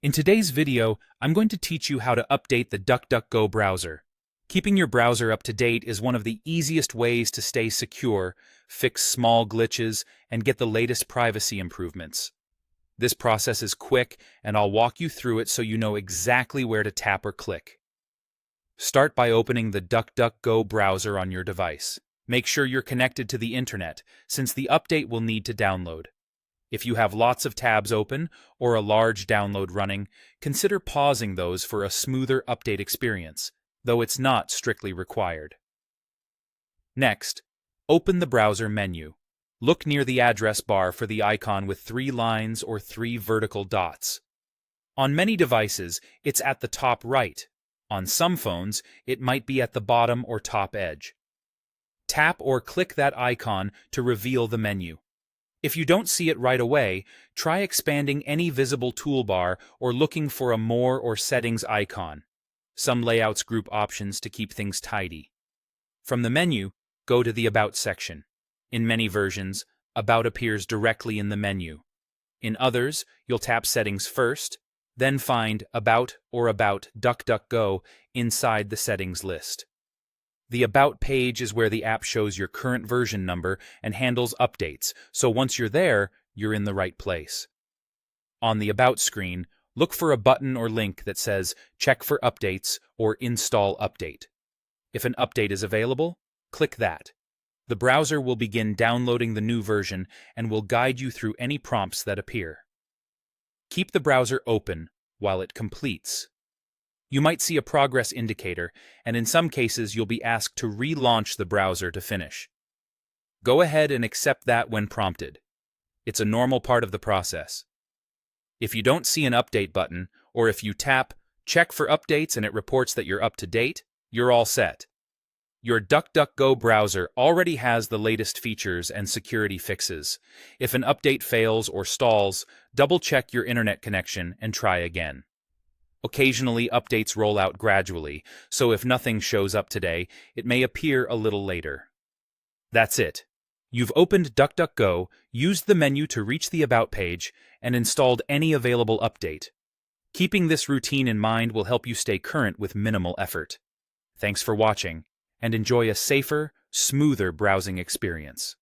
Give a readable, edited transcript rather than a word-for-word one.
In today's video, I'm going to teach you how to update the DuckDuckGo browser. Keeping your browser up to date is one of the easiest ways to stay secure, fix small glitches, and get the latest privacy improvements. This process is quick, and I'll walk you through it so you know exactly where to tap or click. Start by opening the DuckDuckGo browser on your device. Make sure you're connected to the internet, since the update will need to download. If you have lots of tabs open or a large download running, consider pausing those for a smoother update experience, though it's not strictly required. Next, open the browser menu. Look near the address bar for the icon with 3 lines or 3 vertical dots. On many devices, it's at the top right. On some phones, it might be at the bottom or top edge. Tap or click that icon to reveal the menu. If you don't see it right away, try expanding any visible toolbar or looking for a More or Settings icon. Some layouts group options to keep things tidy. From the menu, go to the About section. In many versions, About appears directly in the menu. In others, you'll tap Settings first, then find About or About DuckDuckGo inside the Settings list. The About page is where the app shows your current version number and handles updates, so once you're there, you're in the right place. On the About screen, look for a button or link that says Check for Updates or Install Update. If an update is available, click that. The browser will begin downloading the new version and will guide you through any prompts that appear. Keep the browser open while it completes. You might see a progress indicator, and in some cases you'll be asked to relaunch the browser to finish. Go ahead and accept that when prompted. It's a normal part of the process. If you don't see an update button, or if you tap Check for Updates and it reports that you're up to date, you're all set. Your DuckDuckGo browser already has the latest features and security fixes. If an update fails or stalls, double-check your internet connection and try again. Occasionally, updates roll out gradually, so if nothing shows up today, it may appear a little later. That's it. You've opened DuckDuckGo, used the menu to reach the About page, and installed any available update. Keeping this routine in mind will help you stay current with minimal effort. Thanks for watching, and enjoy a safer, smoother browsing experience.